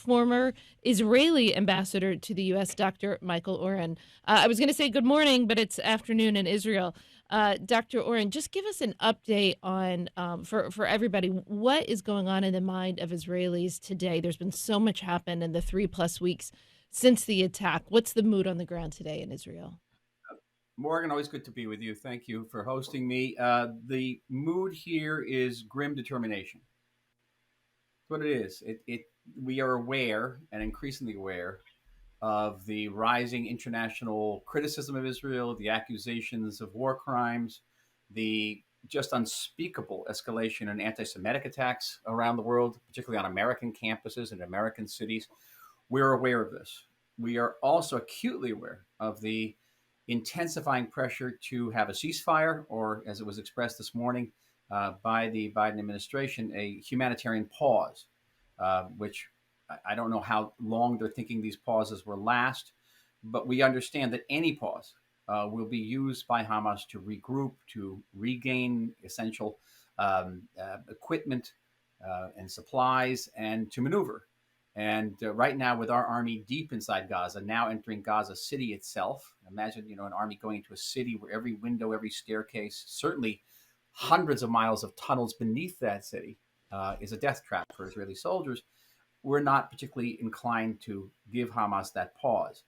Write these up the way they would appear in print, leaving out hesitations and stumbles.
former Israeli ambassador to the U.S., Dr. Michael Oren. I was going to say good morning, but it's afternoon in Israel. Dr. Oren, just give us an update on, for everybody, what is going on in the mind of Israelis today? There's been so much happened in the 3+ weeks since the attack. What's the mood on the ground today in Israel? Morgan, always good to be with you. Thank you for hosting me. The mood here is grim determination. That's what it is. We are aware and increasingly aware of the rising international criticism of Israel, the accusations of war crimes, the just unspeakable escalation in anti-Semitic attacks around the world, particularly on American campuses and American cities. We're aware of this. We are also acutely aware of the intensifying pressure to have a ceasefire, or as it was expressed this morning by the Biden administration, a humanitarian pause, which I don't know how long they're thinking these pauses will last, but we understand that any pause will be used by Hamas to regroup, to regain essential equipment and supplies, and to maneuver. And right now, with our army deep inside Gaza, now entering Gaza City itself, imagine an army going into a city where every window, every staircase, certainly hundreds of miles of tunnels beneath that city is a death trap for Israeli soldiers. We're not particularly inclined to give Hamas that pause.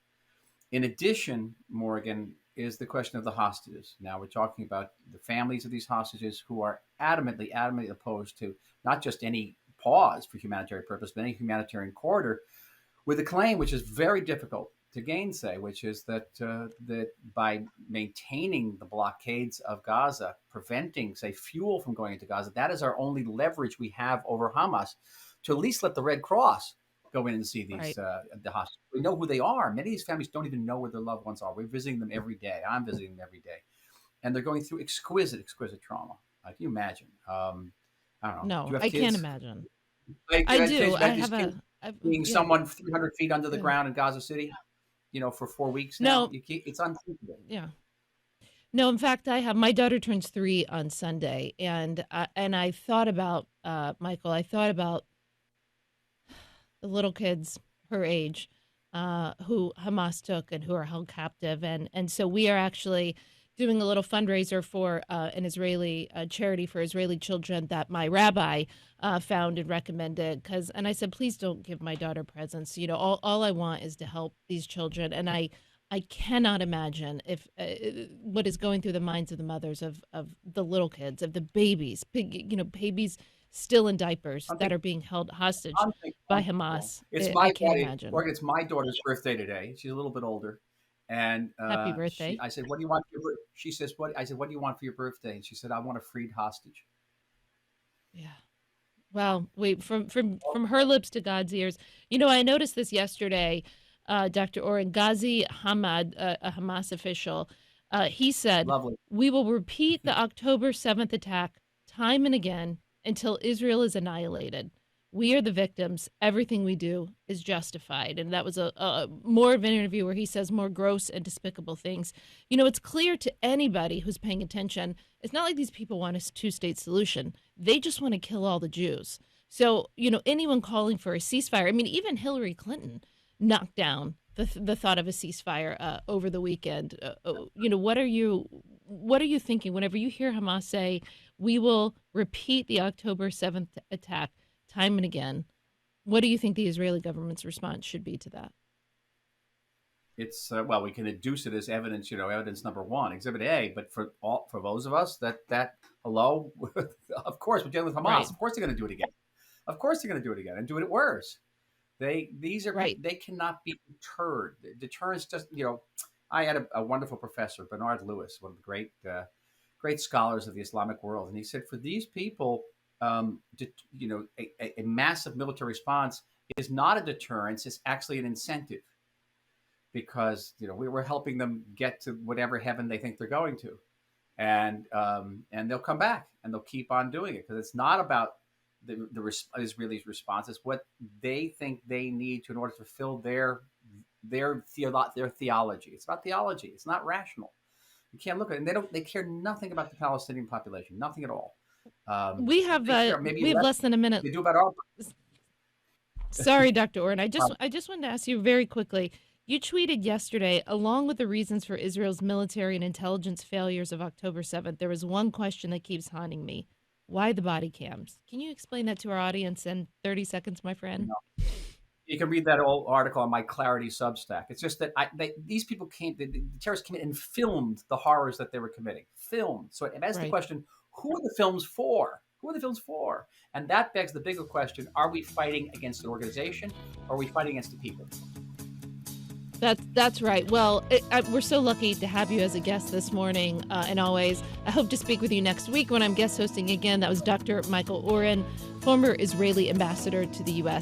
In addition, Morgan, is the question of the hostages. Now we're talking about the families of these hostages who are adamantly opposed to not just any pause for humanitarian purpose, but any humanitarian corridor, with a claim which is very difficult to gainsay, which is that by maintaining the blockades of Gaza, preventing, say, fuel from going into Gaza, that is our only leverage we have over Hamas to at least let the Red Cross go in and see these Right. the hostages. We know who they are. Many of these families don't even know where their loved ones are. We're visiting them every day. I'm visiting them every day, and they're going through exquisite trauma. Can you imagine? I don't know. Do No, you have I can't kids? imagine. Like, I can do. you I imagine these have kids being yeah, someone 300 feet under the yeah. ground in Gaza City, for 4 weeks now? No, It's unthinkable. yeah. No, in fact, I have my daughter turns 3 on Sunday, and I thought about Michael. I thought about the little kids her age who Hamas took and who are held captive, and so we are actually doing a little fundraiser for an Israeli charity for Israeli children that my rabbi found and recommended. And I said, please don't give my daughter presents. All I want is to help these children, and I cannot imagine if what is going through the minds of the mothers of the little kids, of the babies, babies still in diapers that are being held hostage by Unthinkable. Hamas. It's I my can't buddy, imagine. Morgan, it's my daughter's birthday today. She's a little bit older. And Happy birthday. I said, "What do you want for your?" She says, "What?" I said, "What do you want for your birthday?" And she said, "I want a freed hostage." Yeah. Well, wait, from her lips to God's ears. I noticed this yesterday, Dr. Oren Ghazi Hamad, a Hamas official, he said, Lovely. "We will repeat the October 7th attack time and again until Israel is annihilated. We are the victims. Everything we do is justified." And that was a more of an interview where he says more gross and despicable things. It's clear to anybody who's paying attention, it's not like these people want a two-state solution. They just want to kill all the Jews. So, anyone calling for a ceasefire, I mean, even Hillary Clinton knocked down the thought of a ceasefire over the weekend. What are you thinking whenever you hear Hamas say, we will repeat the October 7th attack time and again? What do you think the Israeli government's response should be to that? It's well, we can deduce it as evidence. Evidence number one, Exhibit A. But for those of us that hello, of course we're dealing with Hamas. Right, Of course they're going to do it again. Of course they're going to do it again and do it worse. right. They cannot be deterred. Deterrence just I had a wonderful professor, Bernard Lewis, one of the great scholars of the Islamic world, and he said for these people, a massive military response is not a deterrence; it's actually an incentive because we were helping them get to whatever heaven they think they're going to, and they'll come back and they'll keep on doing it because it's not about the Israelis' response. It's what they think they need to in order to fulfill their theology. It's about theology. It's not rational. You can't look at it. And they care nothing about the Palestinian population, nothing at all. We have They care maybe we have less less than a minute. than they do about our. Sorry, Dr. Oren. I just wanted to ask you very quickly. You tweeted yesterday, along with the reasons for Israel's military and intelligence failures of October 7th, there was one question that keeps haunting me. Why the body cams? Can you explain that to our audience in 30 seconds, my friend? You can read that whole article on my Clarity Substack. It's just that these people the terrorists came in and filmed the horrors that they were committing. Filmed. So it asks the Right. question, who are the films for? Who are the films for? And that begs the bigger question, are we fighting against an organization or are we fighting against the people? That's right. Well, we're so lucky to have you as a guest this morning, and always. I hope to speak with you next week when I'm guest hosting again. That was Dr. Michael Oren, former Israeli ambassador to the U.S.